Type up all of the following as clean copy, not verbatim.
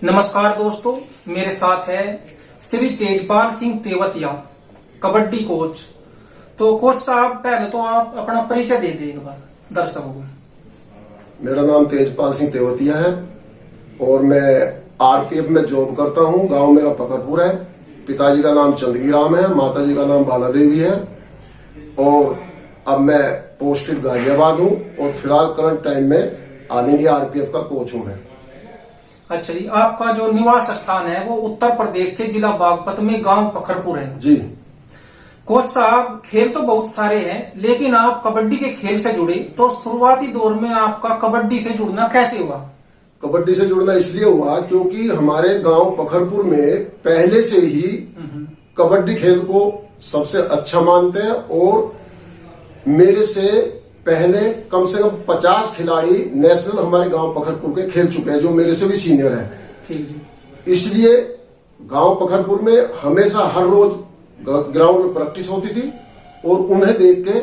नमस्कार दोस्तों, मेरे साथ है श्री तेजपाल सिंह तेवतिया, कबड्डी कोच। तो कोच साहब, पहले तो आप अपना परिचय दे दें एक बार दर्शकों को। मेरा नाम तेजपाल सिंह तेवतिया है और मैं आरपीएफ में जॉब करता हूं। गांव मेरा फकरपुर है। पिताजी का नाम चंदगी राम है, माताजी का नाम बाला देवी है और अब मैं पोस्टेड गाजियाबाद हूं और फिलहाल करंट टाइम में ऑल इंडिया आरपीएफ का कोच हूं मैं। अच्छा जी, आपका जो निवास स्थान है वो उत्तर प्रदेश के जिला बागपत में गांव फखरपुर है जी। कोच साहब, खेल तो बहुत सारे हैं लेकिन आप कबड्डी के खेल से जुड़े, तो शुरुआती दौर में आपका कबड्डी से जुड़ना कैसे हुआ? कबड्डी से जुड़ना इसलिए हुआ क्योंकि हमारे गांव पखरपुर में पहले से ही कबड्डी खेल को सबसे अच्छा मानते हैं और मेरे से पहले कम से कम 50 खिलाड़ी नेशनल हमारे गांव पखरपुर के खेल चुके हैं जो मेरे से भी सीनियर है। ठीक जी। इसलिए गांव पखरपुर में हमेशा हर रोज ग्राउंड में प्रैक्टिस होती थी और उन्हें देख के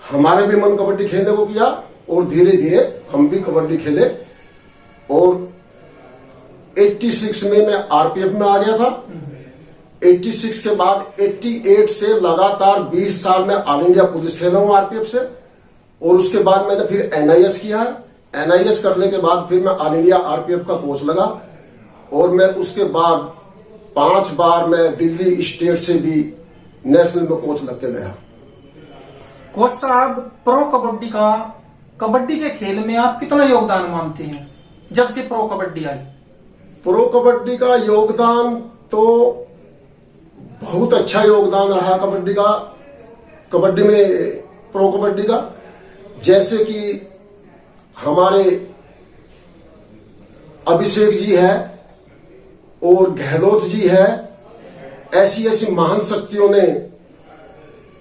हमारे भी मन कबड्डी खेलने को किया और धीरे धीरे हम भी कबड्डी खेले और 86 में मैं आरपीएफ में आ गया था। 86 के बाद 88 से लगातार 20 साल में ऑल इंडिया पुलिस खेला हूं आरपीएफ से और उसके बाद मैंने फिर एनआईएस किया। एनआईएस करने के बाद फिर मैं ऑल इंडिया आरपीएफ का कोच लगा और मैं उसके बाद 5 बार मैं दिल्ली स्टेट से भी नेशनल में कोच लग के गया। कोच साहब, प्रो कबड्डी के खेल में आप कितना योगदान मानते हैं जब से प्रो कबड्डी आई? प्रो कबड्डी का योगदान तो बहुत अच्छा योगदान रहा कबड्डी में प्रो कबड्डी का। जैसे कि हमारे अभिषेक जी है और गहलोत जी है, ऐसी ऐसी महान शक्तियों ने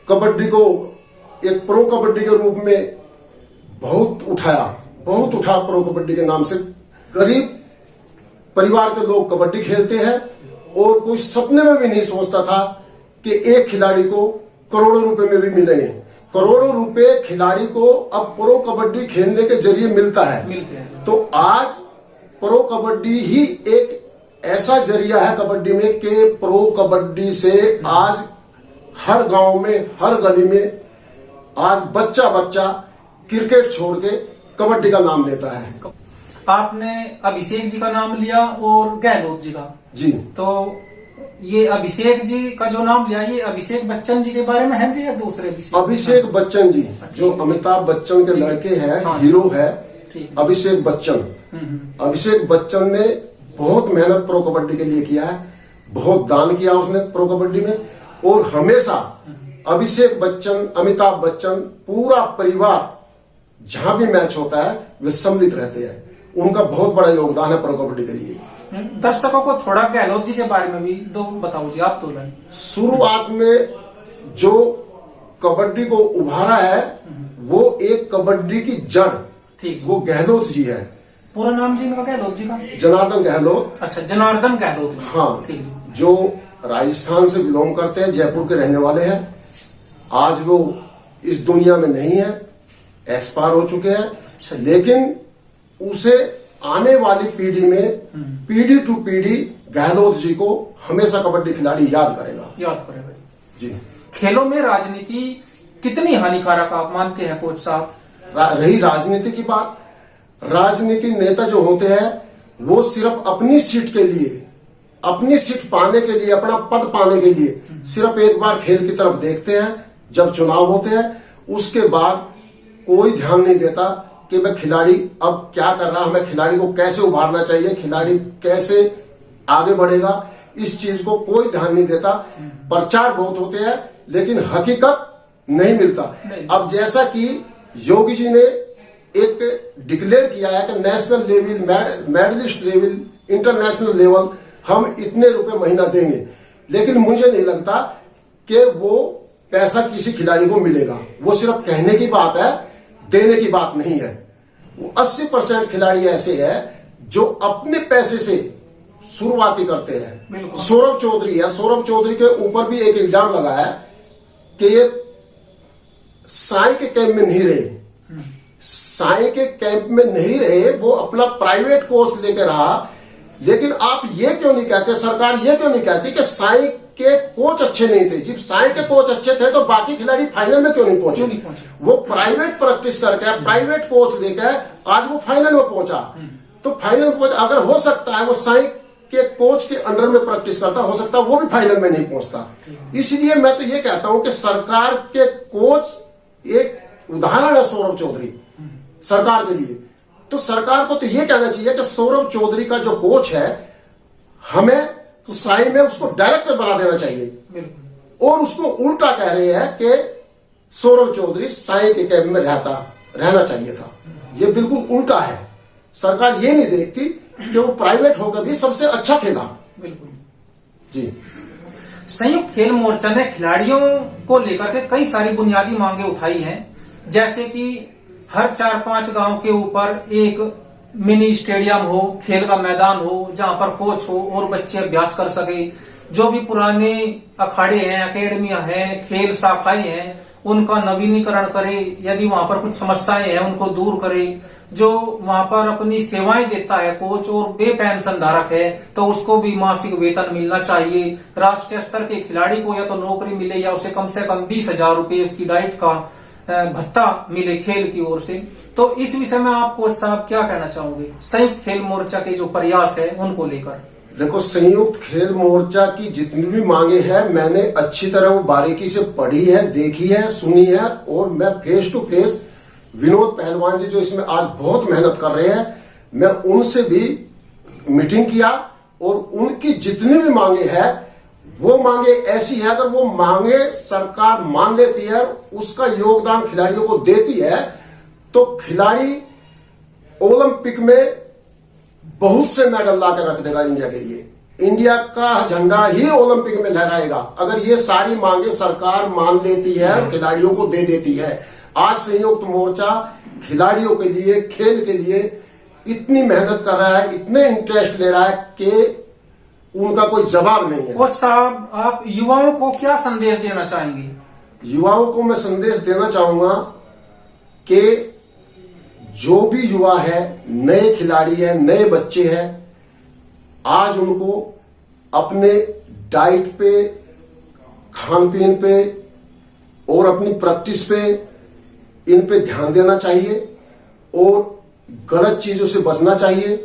कबड्डी को एक प्रो कबड्डी के रूप में बहुत उठा प्रो कबड्डी के नाम से। गरीब परिवार के लोग कबड्डी खेलते हैं और कोई सपने में भी नहीं सोचता था कि एक खिलाड़ी को करोड़ों रुपए में भी मिलेंगे। करोड़ों रुपए खिलाड़ी को अब प्रो कबड्डी खेलने के जरिए मिलते हैं। तो आज प्रो कबड्डी ही एक ऐसा जरिया है कबड्डी में कि प्रो कबड्डी से आज हर गांव में, हर गली में आज बच्चा क्रिकेट छोड़ के कबड्डी का नाम लेता है। आपने अभिषेक जी का नाम लिया और गहलोत जी का जी। तो ये अभिषेक जी का जो नाम लिया, ये अभिषेक बच्चन जी के बारे में है जी या दूसरे? अभिषेक बच्चन जी जो अमिताभ बच्चन के लड़के हैं, हाँ, हीरो है अभिषेक बच्चन। अभिषेक बच्चन ने बहुत मेहनत प्रो कबड्डी के लिए किया है, बहुत दान किया उसने प्रो कबड्डी में और हमेशा अभिषेक बच्चन, अमिताभ बच्चन, पूरा परिवार जहां भी मैच होता है वे सम्मिलित रहते हैं। उनका बहुत बड़ा योगदान है प्रो कबड्डी के लिए। दर्शकों को थोड़ा गहलोत जी के बारे में भी दो बताओ जी, आप तो शुरुआत में जो कबड्डी को उभारा है वो एक कबड्डी की जड़, ठीक, वो गहलोत जी है। पूरा नाम जी इनका गहलोत जी का? जनार्दन गहलोत। अच्छा, जनार्दन गहलोत। हाँ, जो राजस्थान से बिलोंग करते हैं, जयपुर के रहने वाले हैं। आज वो इस दुनिया में नहीं है, एक्सपायर हो चुके हैं। अच्छा, लेकिन उसे आने वाली पीढ़ी में पीढ़ी टू पीढ़ी गहलोत जी को हमेशा कबड्डी खिलाड़ी याद करेगा जी। खेलों में राजनीति कितनी हानिकारक आप मानते हैं कोच साहब? रही राजनीति की बात, राजनीति नेता जो होते हैं वो सिर्फ अपनी सीट के लिए, अपनी सीट पाने के लिए, अपना पद पाने के लिए सिर्फ एक बार खेल की तरफ देखते हैं जब चुनाव होते हैं। उसके बाद कोई ध्यान नहीं देता कि वह खिलाड़ी अब क्या कर रहा है, हमें खिलाड़ी को कैसे उभारना चाहिए, खिलाड़ी कैसे आगे बढ़ेगा, इस चीज को कोई ध्यान नहीं देता। प्रचार बहुत होते हैं लेकिन हकीकत नहीं मिलता। अब जैसा कि योगी जी ने एक डिक्लेयर किया है कि national level, medalist level, international level हम इतने रुपए महीना देंगे, लेकिन मुझे नहीं लगता कि वो पैसा किसी खिलाड़ी को मिलेगा। वो सिर्फ कहने की बात है, देने की बात नहीं है। वो 80% खिलाड़ी ऐसे हैं जो अपने पैसे से शुरुआती करते हैं। सौरभ चौधरी है, सौरभ चौधरी के ऊपर भी एक इल्जाम लगा है कि ये साई के कैंप में नहीं रहे, साई के कैंप में नहीं रहे, वो अपना प्राइवेट कोर्स लेकर रहा लेकिन आप ये क्यों नहीं कहते, सरकार ये क्यों नहीं कहती कि साई के कोच अच्छे नहीं थे? जब साई के कोच अच्छे थे तो बाकी खिलाड़ी फाइनल में क्यों नहीं पहुंचे? वो प्राइवेट प्रैक्टिस करके, प्राइवेट कोच लेकर आज वो फाइनल में पहुंचा। तो फाइनल कोच अगर हो सकता है वो साई के कोच के अंडर में प्रैक्टिस करता, हो सकता है वो भी फाइनल में नहीं पहुंचता। इसलिए मैं तो ये कहता हूं कि सरकार के कोच एक उदाहरण है सौरभ चौधरी सरकार के लिए। तो सरकार को तो ये कहना चाहिए कि सौरभ चौधरी का जो कोच है, हमें साई में उसको डायरेक्टर बना देना चाहिए। और उसको उल्टा कह रहे हैं कि सौरभ चौधरी साई के कैबिन में रहना चाहिए था। ये बिल्कुल उल्टा है। सरकार ये नहीं देखती कि वो प्राइवेट होकर भी सबसे अच्छा खेला। बिल्कुल जी। संयुक्त खेल मोर्चा ने खिलाड़ियों को लेकर के कई सारी बुनियादी मांगे उठाई हैं, जैसे कि हर 4-5 गांव के ऊपर एक मिनी स्टेडियम हो, खेल का मैदान हो, जहां पर कोच हो और बच्चे अभ्यास कर सके। जो भी पुराने अखाड़े हैं, अकेडमियां हैं, खेल शाखाएं हैं, उनका नवीनीकरण करे। यदि वहां पर कुछ समस्याएं हैं उनको दूर करे। जो वहां पर अपनी सेवाएं देता है कोच और बेपेंशन धारक है तो उसको भी मासिक वेतन मिलना चाहिए। राष्ट्रीय स्तर के खिलाड़ी को या तो नौकरी मिले या उसे कम से कम 20,000 रुपए उसकी डाइट का भत्ता मिले खेल की ओर से। तो इस विषय में आप कोच साहब क्या कहना चाहोगे संयुक्त खेल मोर्चा के जो प्रयास है उनको लेकर? देखो, संयुक्त खेल मोर्चा की जितनी भी मांगे हैं मैंने अच्छी तरह वो बारीकी से पढ़ी है, देखी है, सुनी है। और मैं फेस टू फेस विनोद पहलवान जी जो इसमें आज बहुत मेहनत कर रहे हैं, मैं उनसे भी मीटिंग किया और उनकी जितनी भी मांगे हैं वो मांगे ऐसी है, अगर वो मांगे सरकार मान लेती है, उसका योगदान खिलाड़ियों को देती है, तो खिलाड़ी ओलंपिक में बहुत से मेडल ला कर रख देगा इंडिया के लिए। इंडिया का झंडा ही ओलंपिक में लहराएगा अगर ये सारी मांगे सरकार मान लेती है और खिलाड़ियों को दे देती है। आज संयुक्त मोर्चा खिलाड़ियों के लिए, खेल के लिए इतनी मेहनत कर रहा है, इतने इंटरेस्ट ले रहा है कि उनका कोई जवाब नहीं है। कोच साहब, आप युवाओं को क्या संदेश देना चाहेंगे? युवाओं को मैं संदेश देना चाहूंगा कि जो भी युवा है, नए खिलाड़ी है, नए बच्चे हैं, आज उनको अपने डाइट पे, खान पीन पे और अपनी प्रैक्टिस पे, इन पे ध्यान देना चाहिए और गलत चीजों से बचना चाहिए।